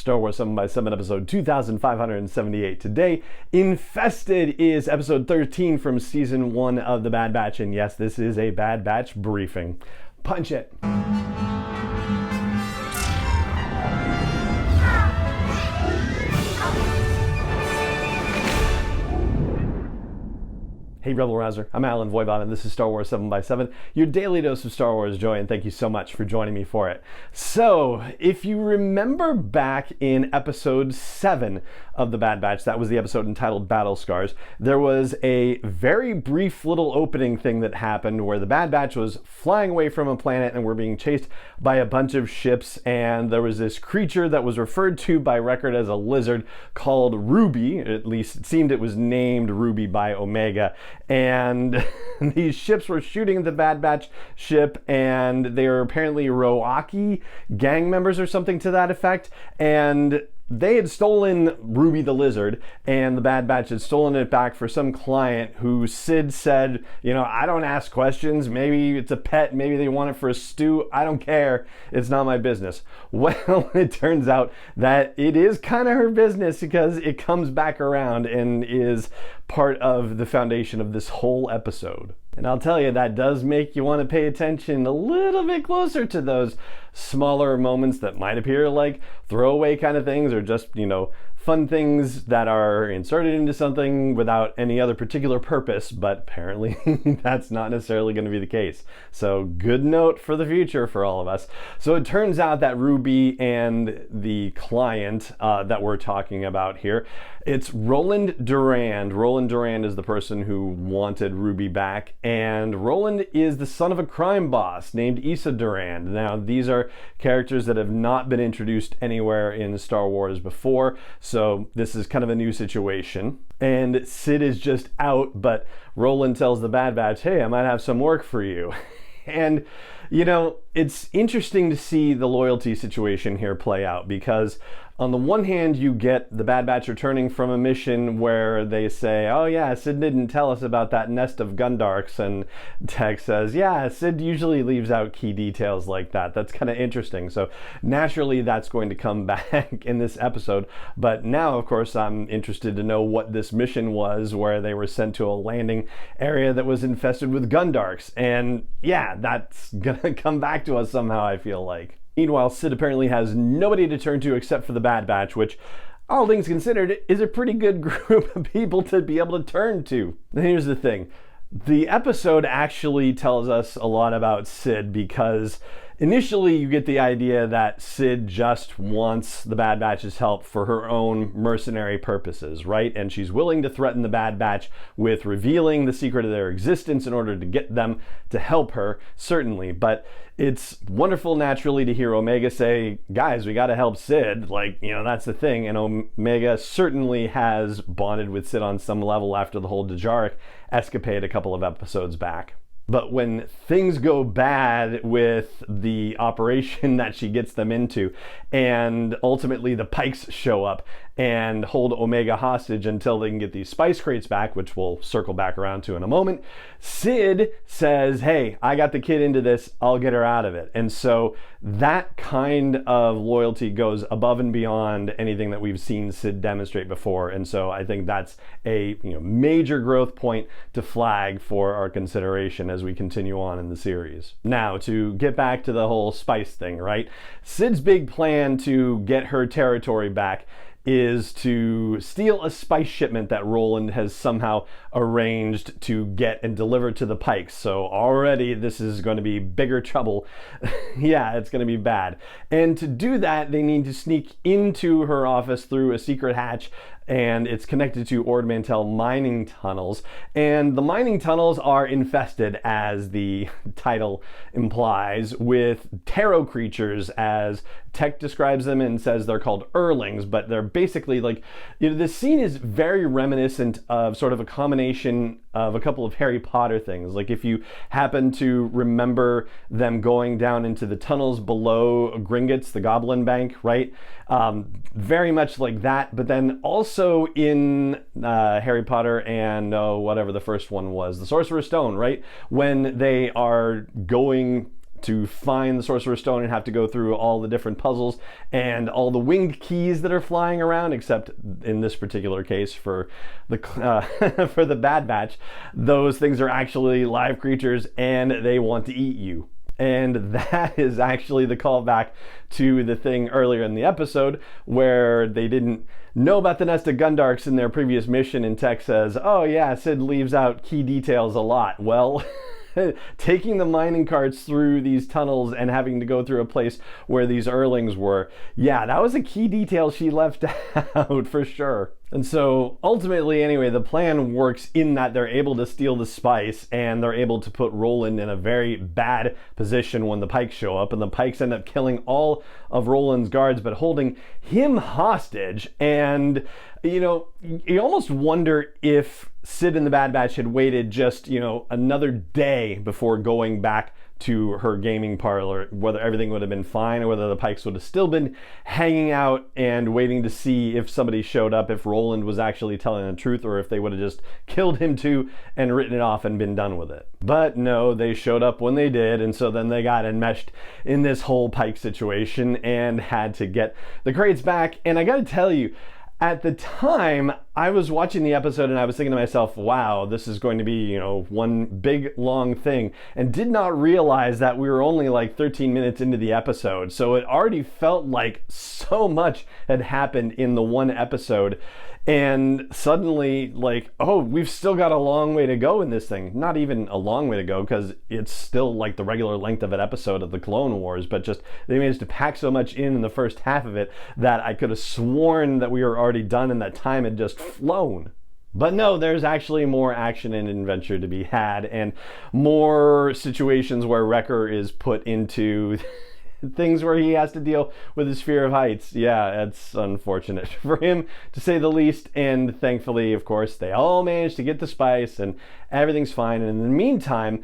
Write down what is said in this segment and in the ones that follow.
Star Wars 7x7 episode 2578. Today, Infested is episode 13 from season 1 of The Bad Batch, and yes, this is a Bad Batch briefing. Punch it! Hey Rebel Rouser, I'm Alan Voivod and this is Star Wars 7x7, your daily dose of Star Wars joy, and thank you so much for joining me for it. So, if you remember back in episode 7 of The Bad Batch, that was the episode entitled Battle Scars, there was a very brief little opening thing that happened where the Bad Batch was flying away from a planet and were being chased by a bunch of ships, and there was this creature that was referred to by record as a lizard called Ruby. At least it seemed it was named Ruby by Omega. And these ships were shooting the Bad Batch ship, and they were apparently Roaki gang members or something to that effect, and they had stolen Ruby the Lizard, and the Bad Batch had stolen it back for some client who Sid said, you know, I don't ask questions, maybe it's a pet, maybe they want it for a stew, I don't care, it's not my business. Well, it turns out that it is kind of her business because it comes back around and is part of the foundation of this whole episode. And I'll tell you, that does make you want to pay attention a little bit closer to those smaller moments that might appear like throwaway kind of things, or just, you know, fun things that are inserted into something without any other particular purpose, but apparently that's not necessarily going to be the case. So good note for the future for all of us. So it turns out that Ruby and the client that we're talking about here, it's Roland Durand. Roland Durand is the person who wanted Ruby back, and Roland is the son of a crime boss named Issa Durand. Now, these are characters that have not been introduced anywhere in Star Wars before, so this is kind of a new situation. And Sid is just out, but Roland tells the Bad Batch, hey, I might have some work for you. And, you know, it's interesting to see the loyalty situation here play out, because on the one hand, you get the Bad Batch returning from a mission where they say, oh yeah, Sid didn't tell us about that nest of Gundarks, and Tech says, yeah, Sid usually leaves out key details like that. That's kind of interesting. So naturally, that's going to come back in this episode. But now, of course, I'm interested to know what this mission was where they were sent to a landing area that was infested with Gundarks. And yeah, that's gonna come back to us somehow, I feel like. Meanwhile, Sid apparently has nobody to turn to except for the Bad Batch, which, all things considered, is a pretty good group of people to be able to turn to. And here's the thing. The episode actually tells us a lot about Sid, because initially you get the idea that Sid just wants the Bad Batch's help for her own mercenary purposes, right? And she's willing to threaten the Bad Batch with revealing the secret of their existence in order to get them to help her, certainly. But it's wonderful, naturally, to hear Omega say, guys, we got to help Sid. Like, you know, that's the thing. And Omega certainly has bonded with Sid on some level after the whole Djarik escapade a couple of episodes back. But when things go bad with the operation that she gets them into, and ultimately the Pikes show up and hold Omega hostage until they can get these spice crates back, which we'll circle back around to in a moment, Sid says, hey, I got the kid into this, I'll get her out of it. And so that kind of loyalty goes above and beyond anything that we've seen Sid demonstrate before. And so I think that's a major growth point to flag for our consideration as we continue on in the series. Now, to get back to the whole spice thing, right? Sid's big plan to get her territory back is to steal a spice shipment that Roland has somehow arranged to get and deliver to the Pikes. So already this is going to be bigger trouble. Yeah, it's going to be bad. And to do that, they need to sneak into her office through a secret hatch, and it's connected to Ord Mantell mining tunnels. And the mining tunnels are infested, as the title implies, with Taro creatures, as Tech describes them and says they're called Earlings, but they're basically like, the scene is very reminiscent of sort of a combination of a couple of Harry Potter things. Like if you happen to remember them going down into the tunnels below Gringotts, the Goblin Bank, right? Very much like that, but then also in Harry Potter and whatever the first one was, the Sorcerer's Stone, right? When they are going to find the Sorcerer's Stone and have to go through all the different puzzles and all the winged keys that are flying around, except in this particular case for the for the Bad Batch, those things are actually live creatures and they want to eat you. And that is actually the callback to the thing earlier in the episode where they didn't know about the nest of Gundarks in their previous mission, and Tech says, oh yeah, Sid leaves out key details a lot. Well, taking the mining carts through these tunnels and having to go through a place where these Earlings were, yeah, that was a key detail she left out for sure. And so ultimately, anyway, the plan works in that they're able to steal the spice and they're able to put Roland in a very bad position when the Pikes show up, and the Pikes end up killing all of Roland's guards but holding him hostage. And you know, you almost wonder if Sid and the Bad Batch had waited just, you know, another day before going back to her gaming parlor, whether everything would have been fine or whether the Pikes would have still been hanging out and waiting to see if somebody showed up, if Roland was actually telling the truth, or if they would have just killed him too and written it off and been done with it. But no, they showed up when they did, and so then they got enmeshed in this whole Pike situation and had to get the crates back. And I gotta tell you, at the time, I was watching the episode and I was thinking to myself, wow, this is going to be, you know, one big long thing, and did not realize that we were only like 13 minutes into the episode. So it already felt like so much had happened in the one episode. And suddenly, like, oh, we've still got a long way to go in this thing. Not even a long way to go, because it's still like the regular length of an episode of the Clone Wars, but just they managed to pack so much in the first half of it that I could have sworn that we were already done and that time had just flown. But no, there's actually more action and adventure to be had, and more situations where Wrecker is put into things where he has to deal with his fear of heights. Yeah, it's unfortunate for him, to say the least. And thankfully, of course, they all managed to get the spice and everything's fine. And in the meantime,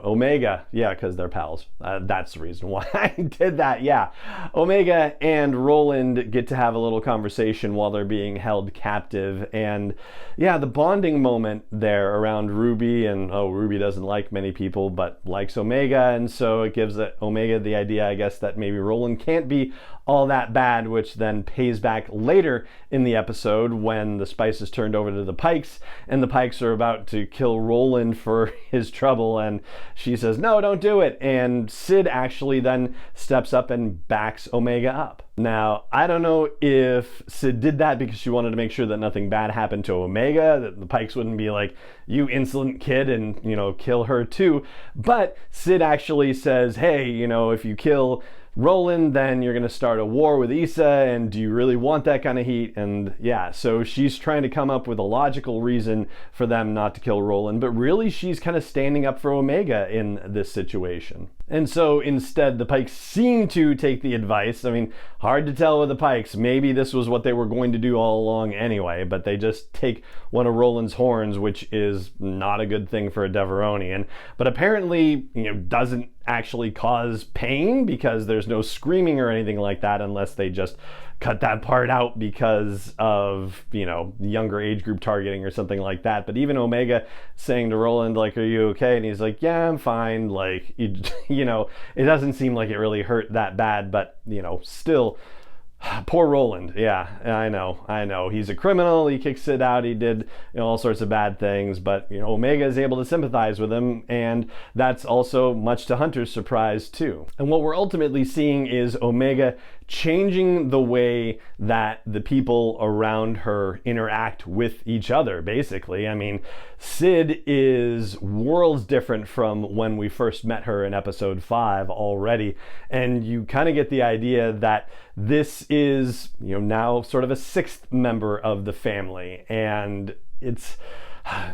Omega, yeah, because they're pals. That's the reason why I did that, yeah. Omega and Roland get to have a little conversation while they're being held captive. And yeah, the bonding moment there around Ruby, and Ruby doesn't like many people, but likes Omega. And so it gives Omega the idea, I guess, that maybe Roland can't be all that bad, which then pays back later in the episode when the spice is turned over to the Pikes, and the Pikes are about to kill Roland for his trouble, and she says, no, don't do it. And Sid actually then steps up and backs Omega up. Now, I don't know if Sid did that because she wanted to make sure that nothing bad happened to Omega, that the Pikes wouldn't be like, you insolent kid, and, you know, kill her too. But Sid actually says, hey, you know, if you kill Roland, then you're going to start a war with Issa, and do you really want that kind of heat? And yeah, so she's trying to come up with a logical reason for them not to kill Roland, but really she's kind of standing up for Omega in this situation. And so instead, the Pikes seem to take the advice. I mean, hard to tell with the Pikes. Maybe this was what they were going to do all along anyway, but they just take one of Roland's horns, which is not a good thing for a Deveronian, but apparently, you know, doesn't actually cause pain because there's no screaming or anything like that, unless they just cut that part out because of, you know, younger age group targeting or something like that. But even Omega saying to Roland, like, are you okay? And he's like, yeah, I'm fine. Like, you know, it doesn't seem like it really hurt that bad, but, you know, still, poor Roland. Yeah, I know. He's a criminal. He kicked Sid out. He did, you know, all sorts of bad things. But, you know, Omega is able to sympathize with him, and that's also much to Hunter's surprise too. And what we're ultimately seeing is Omega changing the way that the people around her interact with each other, basically. I mean, Sid is worlds different from when we first met her in episode 5 already, and you kind of get the idea that this is, you know, now sort of a 6th member of the family, and it's,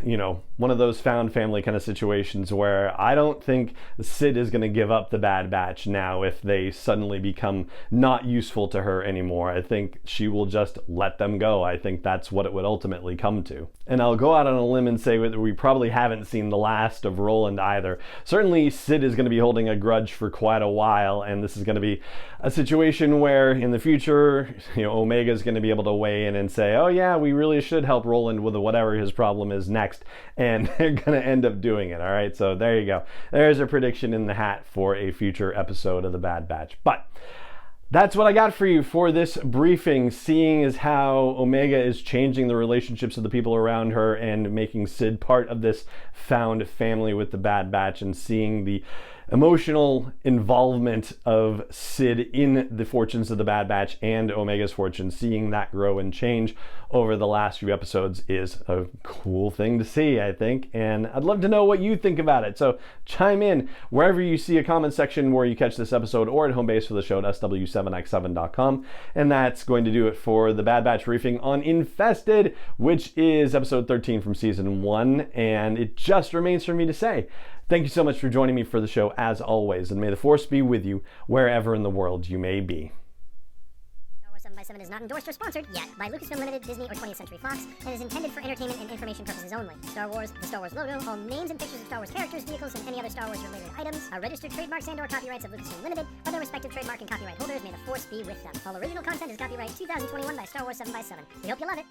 you know, one of those found family kind of situations where I don't think Sid is going to give up the Bad Batch now if they suddenly become not useful to her anymore. I think she will just let them go. I think that's what it would ultimately come to. And I'll go out on a limb and say that we probably haven't seen the last of Roland either. Certainly Sid is going to be holding a grudge for quite a while, and this is going to be a situation where in the future, you know, Omega is going to be able to weigh in and say, oh yeah, we really should help Roland with whatever his problem is comes next, and they're going to end up doing it. All right, so there you go. There's a prediction in the hat for a future episode of The Bad Batch. But that's what I got for you for this briefing, seeing as how Omega is changing the relationships of the people around her and making Sid part of this found family with the Bad Batch, and seeing the emotional involvement of Sid in the fortunes of the Bad Batch and Omega's fortunes. Seeing that grow and change over the last few episodes is a cool thing to see, I think, and I'd love to know what you think about it. So chime in wherever you see a comment section where you catch this episode, or at home base for the show at sw7x7.com. And that's going to do it for the Bad Batch briefing on Infested, which is episode 13 from season 1, and it just remains for me to say thank you so much for joining me for the show, as always, and may the Force be with you wherever in the world you may be. Star Wars 7x7 is not endorsed or sponsored yet by Lucasfilm Limited, Disney, or 20th Century Fox, and is intended for entertainment and information purposes only. Star Wars, the Star Wars logo, all names and pictures of Star Wars characters, vehicles, and any other Star Wars-related items are registered trademarks and/or copyrights of Lucasfilm Limited, or their respective trademark and copyright holders. May the Force be with them. All original content is copyright 2021 by Star Wars 7x7. We hope you love it.